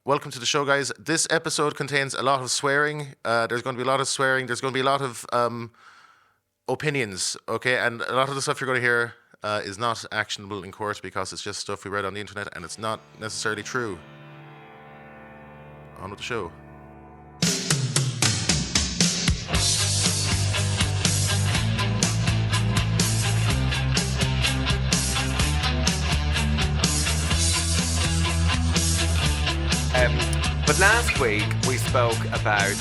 welcome to the show, guys. This episode contains a lot of swearing. There's going to be a lot of swearing. There's going to be a lot of opinions, okay? And a lot of the stuff you're going to hear is not actionable in court because it's just stuff we read on the internet and it's not necessarily true. On with the show. But last week we spoke about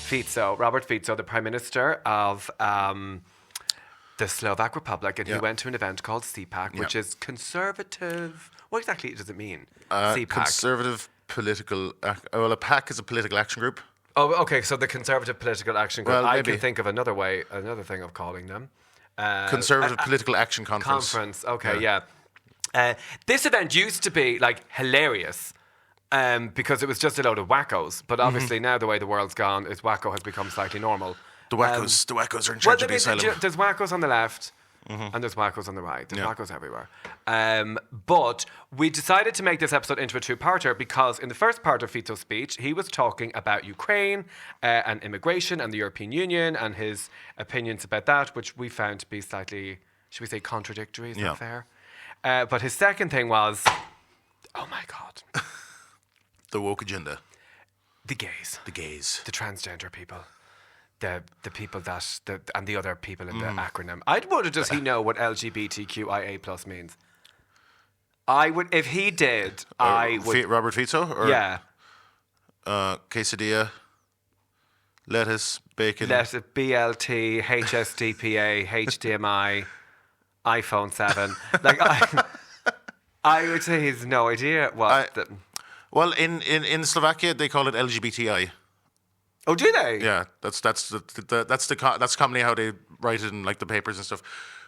Fico, Robert Fico, the Prime Minister of the Slovak Republic, and he went to an event called CPAC, which is conservative. What exactly does it mean? CPAC. Conservative political. A PAC is a political action group. Oh, okay. So the Conservative Political Action Group. Well, I maybe. can think of another thing of calling them. Conservative Political Action Conference. Okay, yeah. This event used to be like hilarious. Because it was just a load of wackos. But obviously now the way the world's gone is wacko has become slightly normal. The wackos are in charge of the asylum. There's wackos on the left and there's wackos on the right. There's wackos everywhere. But we decided to make this episode into a two-parter because in the first part of Fico's speech, he was talking about Ukraine and immigration and the European Union and his opinions about that, which we found to be slightly, should we say, contradictory? Is that fair? But his second thing was, oh my God. The woke agenda. The gays. The transgender people. The people and the other people in the acronym. I'd wonder, does he know what LGBTQIA+ means? I would, if he did, I would. Robert Fico? Or, yeah. Quesadilla, lettuce, bacon. Lettuce, BLT, HSDPA, HDMI, iPhone 7. Like, I would say he's no idea what. Well, in Slovakia they call it LGBTI. Oh, do they? Yeah, that's commonly how they write it in like the papers and stuff.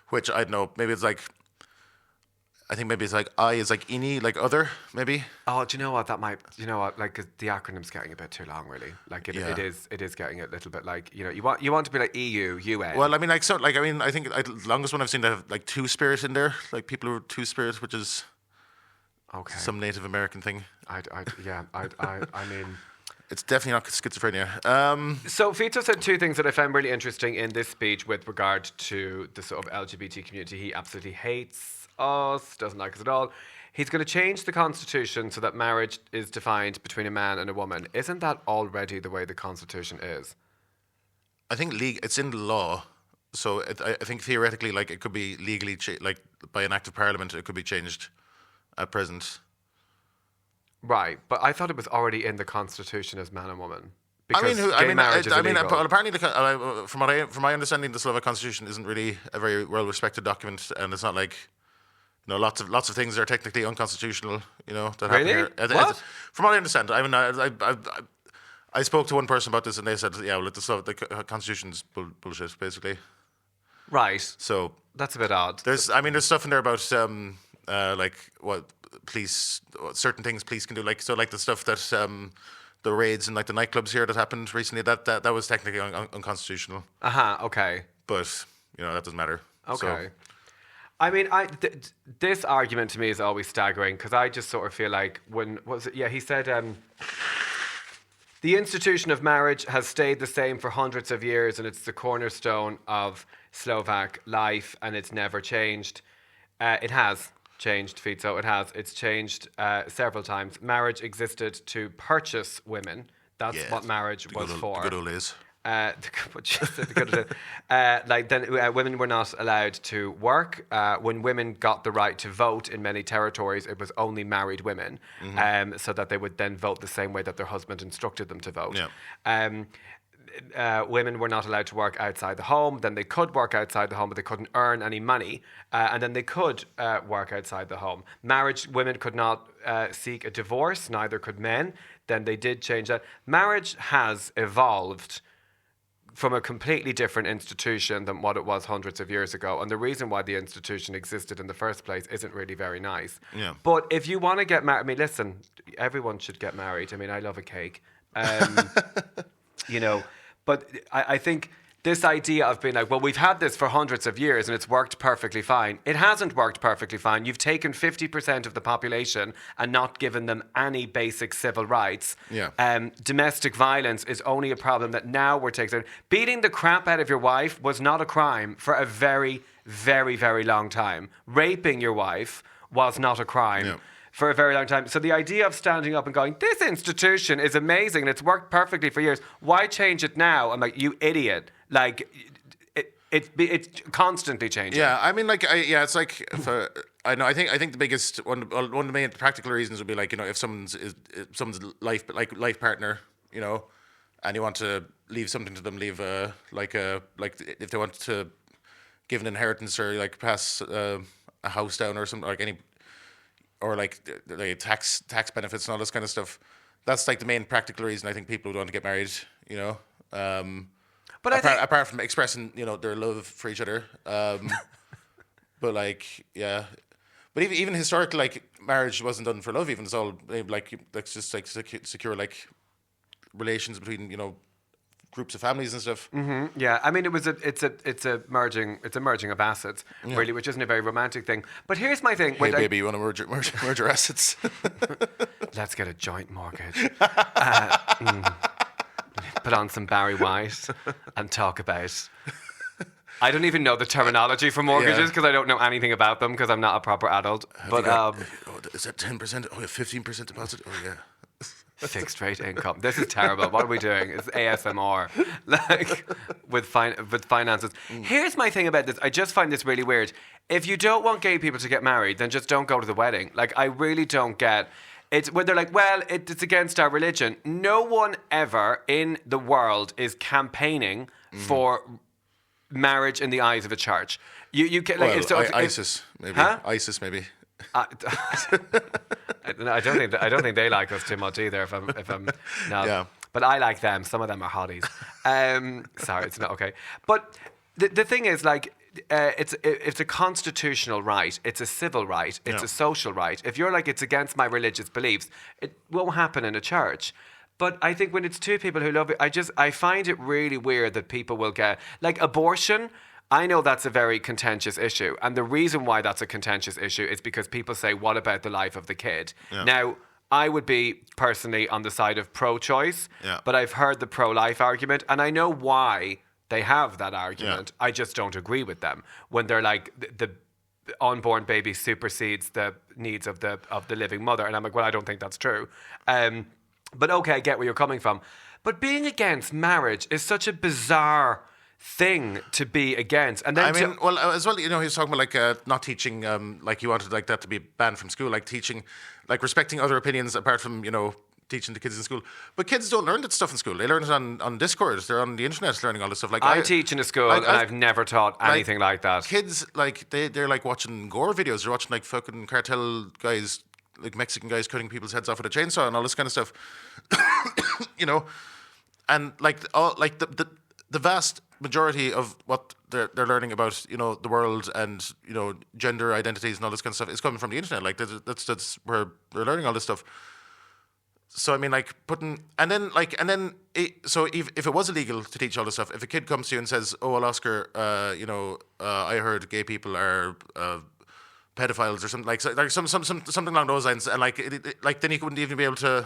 Which I don't know. Maybe it's like, I think maybe it's like I is like ini, like other, maybe. Oh, do you know what that might? You know what? Like the acronym's getting a bit too long, really. Like it is getting a little bit like, you know, you want to be like EU, UN. Well, I mean, I think the longest one I've seen that have like two-spirit in there, like people who are two-spirit, which is. Okay. Some Native American thing. I mean... It's definitely not schizophrenia. So Fico said two things that I found really interesting in this speech with regard to the sort of LGBT community. He absolutely hates us, doesn't like us at all. He's going to change the constitution so that marriage is defined between a man and a woman. Isn't that already the way the constitution is? I think it's in the law. So I think theoretically, like it could be legally, like by an act of parliament, it could be changed. At present. Right, but I thought it was already in the Constitution as man and woman. Because apparently, from my understanding, the Slovak Constitution isn't really a very well-respected document, and it's not like, you know, lots of things are technically unconstitutional. You know, that happen here. What? From what I understand, I mean, I spoke to one person about this, and they said, yeah, well, the Constitution's bullshit, basically. Right. So that's a bit odd. There's stuff in there about. Like what certain things police can do, like the stuff that the raids in like the nightclubs here that happened recently, that was technically unconstitutional. Okay. But you know that doesn't matter. Okay. So. I mean, this argument to me is always staggering because I just sort of feel like he said the institution of marriage has stayed the same for hundreds of years and it's the cornerstone of Slovak life and it's never changed. It has. Changed, Fico. It has. It's changed several times. Marriage existed to purchase women. That's what marriage was for. The good old days. Women were not allowed to work. When women got the right to vote in many territories, it was only married women, so that they would then vote the same way that their husband instructed them to vote. Yeah. Women were not allowed to work outside the home. Then they could work outside the home, but they couldn't earn any money. And then they could work outside the home. Marriage, women could not seek a divorce, neither could men. Then they did change that. Marriage has evolved from a completely different institution than what it was hundreds of years ago. And the reason why the institution existed in the first place isn't really very nice. Yeah. But if you want to get married, I mean, listen, everyone should get married. I mean, I love a cake. You know, but I think this idea of being like, well, we've had this for hundreds of years and it's worked perfectly fine. It hasn't worked perfectly fine. You've taken 50% of the population and not given them any basic civil rights. Yeah. Domestic violence is only a problem that now we're taking. Beating the crap out of your wife was not a crime for a very, very, very long time. Raping your wife was not a crime. Yeah. For a very long time. So the idea of standing up and going, this institution is amazing and it's worked perfectly for years. Why change it now? I'm like, you idiot. Like, it's constantly changing. Yeah, I mean, like, it's like, I know. I think the biggest one of the main practical reasons would be like, if someone's life partner, and you want to leave something to them, leave like if they want to give an inheritance or like pass a house down or something, like any. Or like tax benefits and all this kind of stuff. That's like the main practical reason I think people would want to get married. But apart from expressing their love for each other. But like but even historically, like marriage wasn't done for love. Even it's all like just like secure like relations between groups of families and stuff. Mm-hmm. Yeah, I mean, it's a merging of assets, really, which isn't a very romantic thing. But here's my thing. Hey, baby, you want to merge your assets? Let's get a joint mortgage. Put on some Barry White and talk about. I don't even know the terminology for mortgages because I don't know anything about them because I'm not a proper adult. But is that 10%? Oh, yeah, 15% deposit. Oh, yeah. Fixed rate income. This is terrible. What are we doing? It's ASMR, like with finances. Here's my thing about this. I just find this really weird. If you don't want gay people to get married, then just don't go to the wedding. Like, I really don't get it. When they're like, well, it's against our religion. No one ever in the world is campaigning for marriage in the eyes of a church. You can like ISIS maybe. Huh? ISIS maybe. I don't think they like us too much either. If I'm no, Yeah. But I like them. Some of them are hotties. Sorry, it's not okay. But the thing is, like, it's a constitutional right. It's a civil right. It's a social right. If you're like, it's against my religious beliefs, it won't happen in a church. But I think when it's two people who love it, I find it really weird that people will get like abortion. I know that's a very contentious issue. And the reason why that's a contentious issue is because people say, what about the life of the kid? Yeah. Now, I would be personally on the side of pro-choice, but I've heard the pro-life argument, and I know why they have that argument. I just don't agree with them. When they're like, the unborn baby supersedes the needs of the living mother. And I'm like, well, I don't think that's true. But okay, I get where you're coming from. But being against marriage is such a bizarre thing to be against. And then as well, he was talking about like not teaching, like he wanted like that to be banned from school, like teaching, like respecting other opinions apart from teaching the kids in school. But kids don't learn that stuff in school. They learn it on Discord. They're on the internet learning all this stuff. Like I teach in a school and I've never taught anything like that. Kids like they're like watching gore videos. They're watching like fucking cartel guys, like Mexican guys cutting people's heads off with a chainsaw and all this kind of stuff. And like the vast majority of what they're learning about, the world and gender identities and all this kind of stuff is coming from the internet. Like that's where they're learning all this stuff. So I mean, like so if it was illegal to teach all this stuff, if a kid comes to you and says, "Oh, well, Oscar, I heard gay people are pedophiles or something like something along those lines," and then you wouldn't even be able to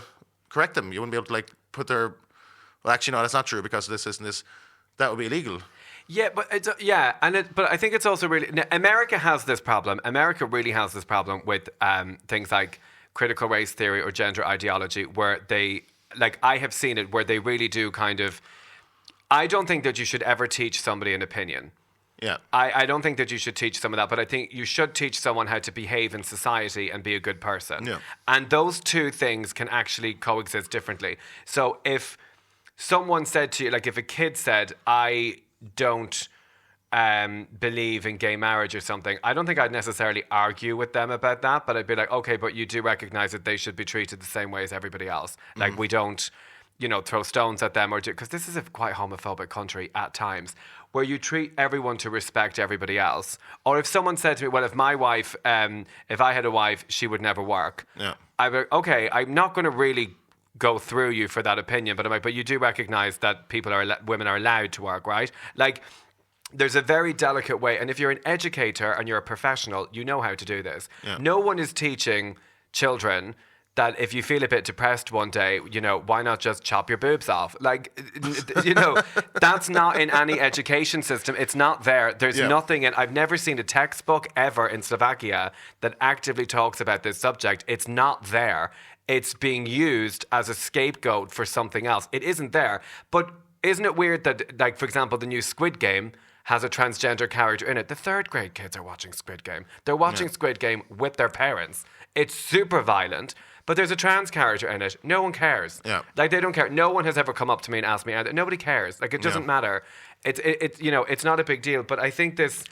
correct them. You wouldn't be able to like put their, well, actually no, that's not true because of this and this. That would be illegal. Yeah, but but I think it's also really America has this problem. America really has this problem with things like critical race theory or gender ideology, where they I have seen it where they really do kind of. I don't think that you should ever teach somebody an opinion. Yeah. I don't think that you should teach someone that, but I think you should teach someone how to behave in society and be a good person. Yeah. And those two things can actually coexist differently. So if someone said to you, like if a kid said, I don't believe in gay marriage or something, I don't think I'd necessarily argue with them about that, but I'd be like, okay, but you do recognize that they should be treated the same way as everybody else. Like we don't, throw stones at them because this is a quite homophobic country at times, where you treat everyone to respect everybody else. Or if someone said to me, well, if my wife, if I had a wife, she would never work. Yeah. I'd be like, okay, I'm not going to really go through you for that opinion, but I'm like, but you do recognize that women are allowed to work, right? Like, there's a very delicate way, and if you're an educator and you're a professional, you know how to do this. Yeah. No one is teaching children that if you feel a bit depressed one day, why not just chop your boobs off? Like, that's not in any education system. It's not there. There's nothing, and I've never seen a textbook ever in Slovakia that actively talks about this subject. It's not there. It's being used as a scapegoat for something else. It isn't there. But isn't it weird that, like, for example, the new Squid Game has a transgender character in it? The 3rd grade kids are watching Squid Game. They're watching Squid Game with their parents. It's super violent. But there's a trans character in it. No one cares. Yeah. Like, they don't care. No one has ever come up to me and asked me. Nobody cares. Like, it doesn't matter. It's not a big deal. But I think this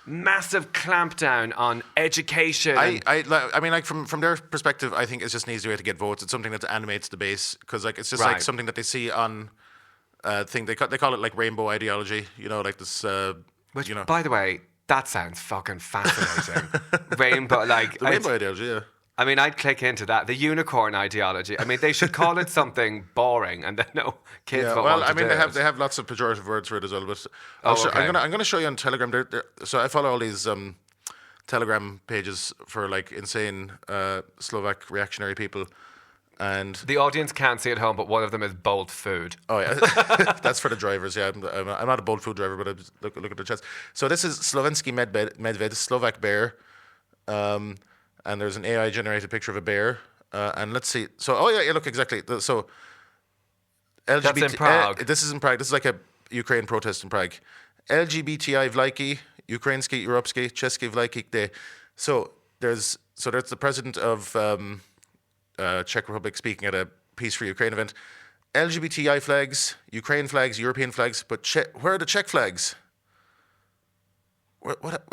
massive clampdown on education. I mean, like, from their perspective, I think it's just an easy way to get votes. It's something that animates the base, because, like, it's just like something that they see on thing. They call it like rainbow ideology. Like this. Which, by the way, that sounds fucking fascinating. Rainbow, like the rainbow ideology. Yeah. I mean, I'd click into that. The unicorn ideology. I mean, they should call it something boring, and then kids won't want to do it. They have lots of pejorative words for it as well. But okay. I'm gonna show you on Telegram. So I follow all these Telegram pages for like insane Slovak reactionary people, and the audience can't see at home, but one of them is Bolt Food. Oh yeah, that's for the drivers. Yeah, I'm not a Bolt Food driver, but I just look at the chats. So this is Slovenský medved, Slovak bear. And there's an AI-generated picture of a bear. And let's see. So, look, exactly. So, LGBT... That's in Prague. This is in Prague. This is like a Ukraine protest in Prague. LGBTI vlajky, Ukrainsky, Europsky, Česky vlajky, kde. So, there's the president of Czech Republic speaking at a Peace for Ukraine event. LGBTI flags, Ukraine flags, European flags, but where are the Czech flags? What?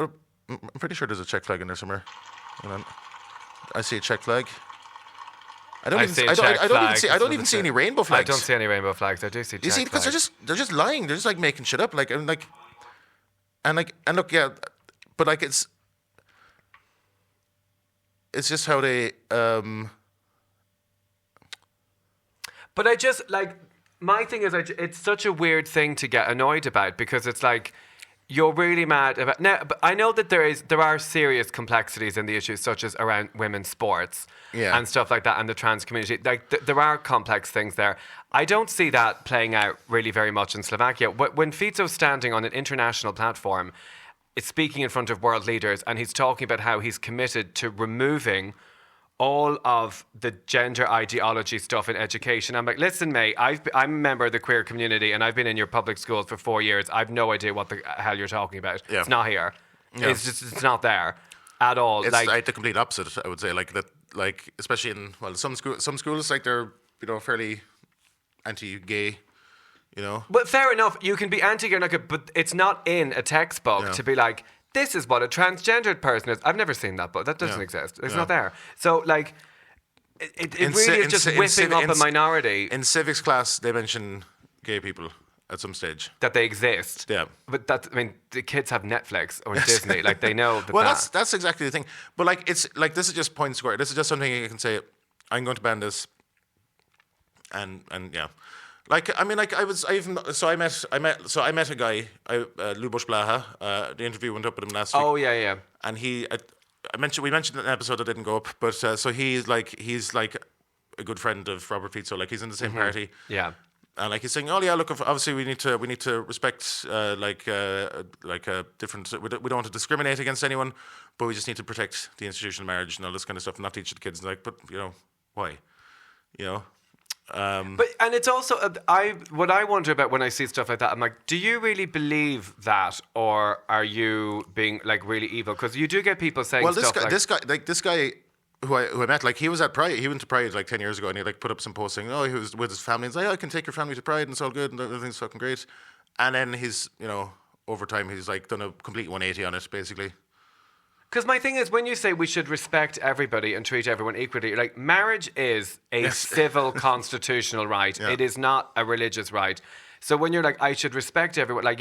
I'm pretty sure there's a Czech flag in there somewhere. Hold on. I see a Czech flag. I don't even see any rainbow flags. I don't see any rainbow flags. I do see Czech flags. You see, because they're just lying. They're just like making shit up. And look, yeah, but like it's just how they. But I just like, my thing is, it's such a weird thing to get annoyed about, because it's like, you're really mad about now. But I know that there are serious complexities in the issues, such as around women's sports and stuff like that, and the trans community. Like there are complex things there. I don't see that playing out really very much in Slovakia. When Fico's standing on an international platform, it's speaking in front of world leaders, and he's talking about how he's committed to removing all of the gender ideology stuff in education. I'm like, listen, mate, I'm a member of the queer community, and I've been in your public schools for 4 years. I've no idea what the hell you're talking about. Yeah. It's not here. Yeah. It's not there at all. It's like the complete opposite, I would say. Like that, like especially in some schools, like they're fairly anti-gay. But fair enough, you can be anti-gay, but it's not in a textbook to be like, this is what a transgendered person is. I've never seen that, but that doesn't exist. It's not there. So, like, it really is just whipping up a minority. In civics class, they mention gay people at some stage. That they exist. Yeah. But the kids have Netflix or Disney. Like, they know that. Well, that's exactly the thing. But, like, it's like, this is just point square. This is just something you can say, I'm going to ban this. And yeah. Like, I mean, like, I met a guy, Lubos Blaha. The interview went up with him last week. Oh, yeah. And we mentioned an episode that didn't go up, but so he's like a good friend of Robert Fico. Like, he's in the same party. Yeah. And like, he's saying, oh yeah, look, obviously we need to respect different. We don't want to discriminate against anyone, but we just need to protect the institution of marriage and all this kind of stuff, and not teach the kids. And like, but why? And it's also what I wonder about when I see stuff like that. I'm like, do you really believe that, or are you being like really evil? Because you do get people saying, well, this guy who I met, like, he was at Pride. He went to Pride like 10 years ago, and he like put up some posts saying, oh, he was with his family. He's like, I can take your family to Pride, and it's all good, and everything's fucking great. And then he's over time he's like done a complete 180 on it, basically. Because my thing is, when you say we should respect everybody and treat everyone equally, like, marriage is a civil constitutional right. Yeah. It is not a religious right. So when you're like, I should respect everyone, like,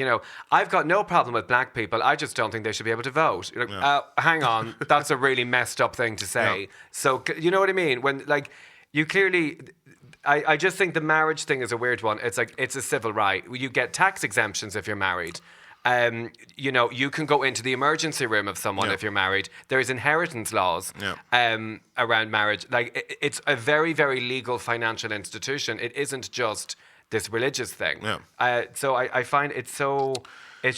I've got no problem with black people. I just don't think they should be able to vote. You're like, hang on, that's a really messed up thing to say. Yeah. So, you know what I mean? When, like, you clearly, I just think the marriage thing is a weird one. It's like, it's a civil right. You get tax exemptions if you're married. You can go into the emergency room of someone if you're married. There's inheritance laws around marriage. Like, it's a very, very legal financial institution. It isn't just this religious thing. Yeah. So I find it's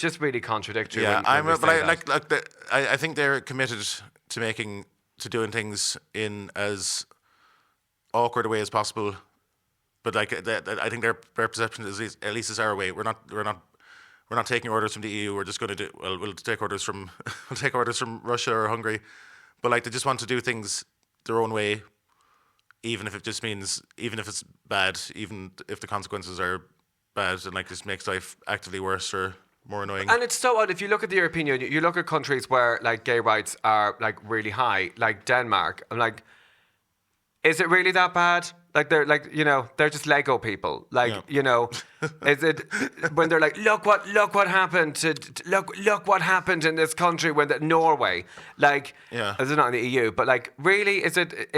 just really contradictory. Yeah, I think they're committed to doing things in as awkward a way as possible. But like, I think their perception is at least is our way. We're not taking orders from the EU. We're just going to we'll take orders from Russia or Hungary, but like, they just want to do things their own way, even if it's bad, even if the consequences are bad, and like, this makes life actively worse or more annoying. And it's so odd. If you look at the European Union, you look at countries where like gay rights are like really high, like Denmark. I'm like, is it really that bad? Like, they're like, they're just Lego people. Like, is it when they're like, look what happened look what happened in this country when Norway, like, it's not in the EU, but like, really, is it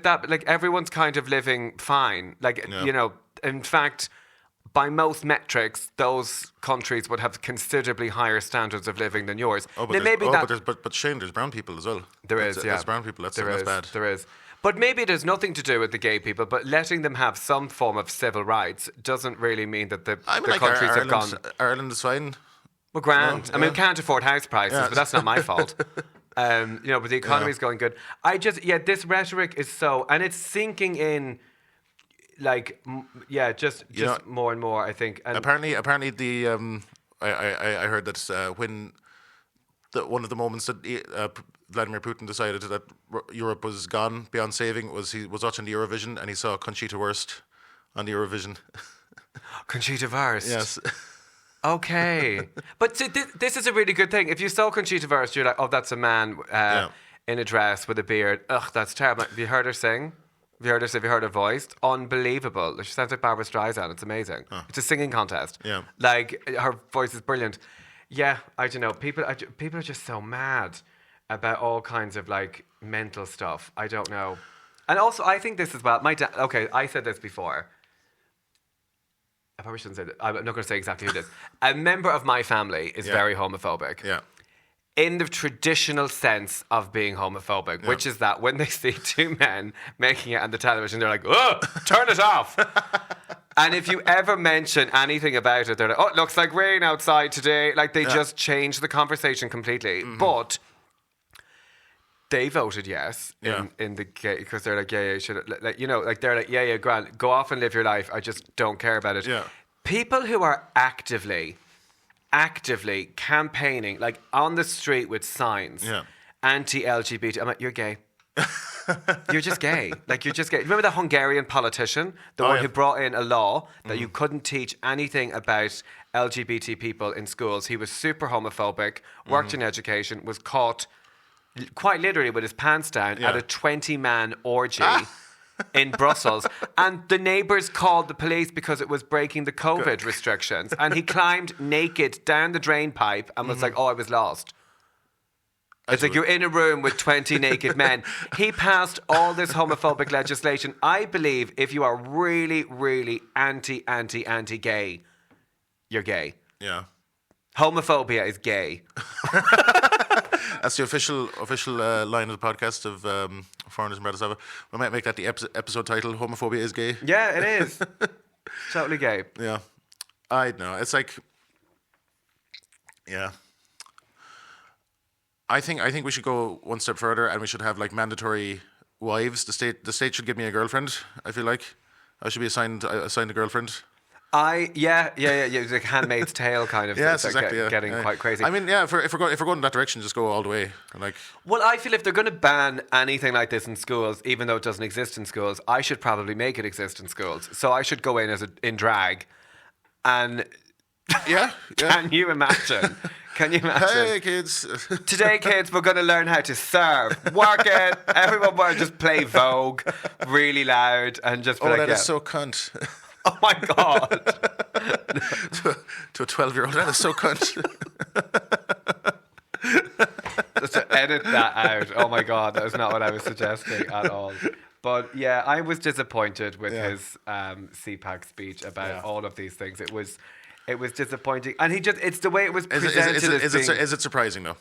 that, like, everyone's kind of living fine, like, in fact, by most metrics, those countries would have considerably higher standards of living than yours. But Shane, there's brown people as well. There's brown people. That's bad. There is. But maybe it has nothing to do with the gay people, but letting them have some form of civil rights doesn't really mean that the countries have gone... Ireland is fine. Well, grand. I mean, we can't afford house prices, but that's not my fault. But the economy is going good. This rhetoric is so... And it's sinking in, like, just more and more, I think. And apparently I heard that when... one of the moments that Vladimir Putin decided that Europe was gone beyond saving was he was watching the Eurovision and he saw Conchita Wurst on the Eurovision. Conchita Wurst? Yes. Okay. But see, this is a really good thing. If you saw Conchita Wurst, you're like, oh, that's a man in a dress with a beard. Ugh, that's terrible. Have you heard her sing? Have you heard her voice? Unbelievable. She sounds like Barbara Streisand. It's amazing. Huh. It's a singing contest. Yeah. Like, her voice is brilliant. Yeah, I don't know. People are just so mad about all kinds of like mental stuff. I don't know. And also, I think this as well. My dad. Okay, I said this before. I probably shouldn't say that. I'm not going to say exactly who it is. A member of my family is very homophobic. Yeah. In the traditional sense of being homophobic, which is that when they see two men making it on the television, they're like, "Oh, turn it off." And if you ever mention anything about it, they're like, "Oh, it looks like rain outside today." Like, they just change the conversation completely. Mm-hmm. But they voted yes in the gay, because they're like, yeah, should, like, they're like, yeah, grand, go off and live your life. I just don't care about it. Yeah. People who are actively campaigning, like on the street with signs, anti-LGBT. I'm like, you're gay. You're just gay. Like, you're just gay. Remember the Hungarian politician, the one who brought in a law that you couldn't teach anything about LGBT people in schools? He was super homophobic, worked in education, was caught quite literally with his pants down at a 20-man orgy in Brussels. And the neighbours called the police because it was breaking the COVID restrictions. And he climbed naked down the drain pipe and was like, oh, I was lost. It's like, you're in a room with 20 naked men. He passed all this homophobic legislation. I believe if you are really, really anti-gay, you're gay. Yeah. Homophobia is gay. That's the official line of the podcast of Foreigners in Bratislava. We might make that the episode title, Homophobia is Gay. Yeah, it is. Totally gay. Yeah. I know. It's like, yeah. I think we should go one step further, and we should have like mandatory wives. The state should give me a girlfriend. I feel like I should be assigned a girlfriend. It's like Handmaid's Tale kind of. Yes, exactly. Getting quite crazy. I mean, if we're going in that direction, just go all the way. Like, well, I feel if they're going to ban anything like this in schools, even though it doesn't exist in schools, I should probably make it exist in schools. So I should go in in drag, and Can you imagine? Hey, kids. Today, kids, we're going to learn how to serve. Work it. Everyone will just play Vogue really loud and just be like, that is so cunt. Oh my God. to a 12-year-old, that is so cunt. Just to edit that out. Oh my God, that was not what I was suggesting at all. But yeah, I was disappointed with his CPAC speech about all of these things. It was disappointing, and it's the way it was presented. Is it surprising though?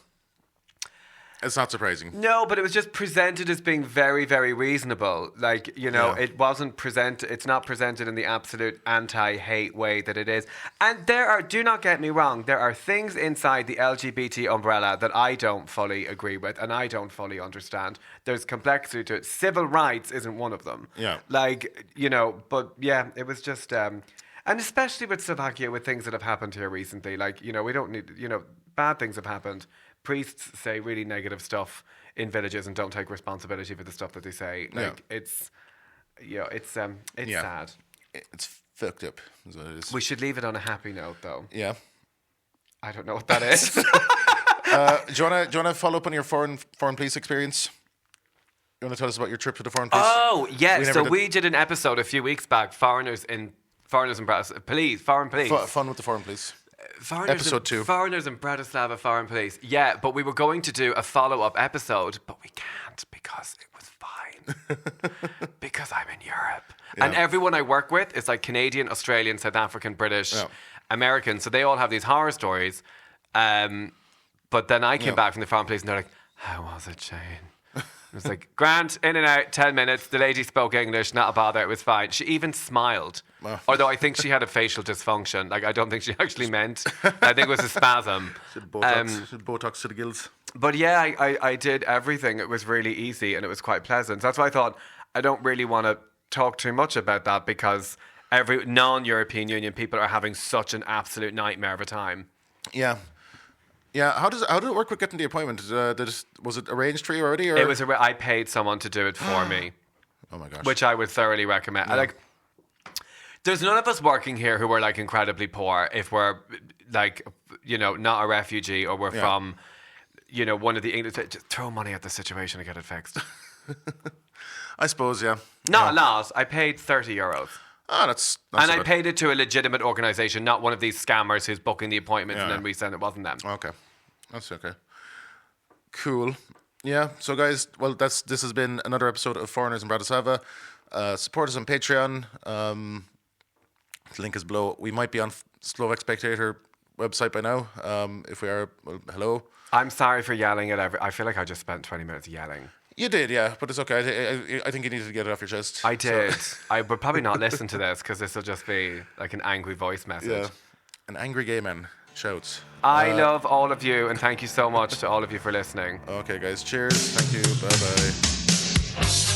It's not surprising. No, but it was just presented as being very, very reasonable. Like, it wasn't it's not presented in the absolute anti-hate way that it is. And do not get me wrong, there are things inside the LGBT umbrella that I don't fully agree with and I don't fully understand. There's complexity to it. Civil rights isn't one of them. Yeah. Like, but yeah, it was just, and especially with Slovakia, with things that have happened here recently, like, we don't need, bad things have happened. Priests say really negative stuff in villages and don't take responsibility for the stuff that they say. Like it's sad. It's fucked up, is what it is. We should leave it on a happy note, though. Yeah. I don't know what that is. Do you want to follow up on your foreign police experience? You want to tell us about your trip to the foreign police? Oh yeah. We did an episode a few weeks back. Foreigners in Bratislava. Foreign police. Fun with the foreign police. Episode 2. Foreigners in Bratislava, foreign police. Yeah, but we were going to do a follow-up episode, but we can't because it was fine. Because I'm in Europe. Yeah. And everyone I work with is like Canadian, Australian, South African, British, American. So they all have these horror stories. But then I came back from the foreign police and they're like, how was it, Shane? It was like, Grant, in and out, 10 minutes. The lady spoke English, not a bother. It was fine. She even smiled. Although I think she had a facial dysfunction. Like, I don't think she actually meant. I think it was a spasm. She had Botox to the gills. But yeah, I did everything. It was really easy and it was quite pleasant. That's why I thought I don't really want to talk too much about that because every non-European Union people are having such an absolute nightmare of a time. Yeah. Yeah, how did it work with getting the appointment? Was it arranged for you already? Or? It was. I paid someone to do it for me. Oh my gosh! Which I would thoroughly recommend. Yeah. There's none of us working here who are like incredibly poor. If we're like, not a refugee or we're from, one of the English. Just throw money at the situation and get it fixed. I suppose, yeah. Not a lot. I paid €30. Oh, that's and I paid it to a legitimate organisation, not one of these scammers who's booking the appointments and then resend it. Wasn't them. Okay, that's okay. Cool. Yeah. So, guys, well, this has been another episode of Foreigners in Bratislava. Support us on Patreon. The link is below. We might be on Slovak Spectator website by now. If we are, well, hello. I'm sorry for yelling at I feel like I just spent 20 minutes yelling. You did, yeah, but it's okay. I think you needed to get it off your chest. I did. So. I would probably not listen to this because this will just be like an angry voice message. Yeah. An angry gay man shouts. I love all of you and thank you so much to all of you for listening. Okay, guys. Cheers. Thank you. Bye-bye.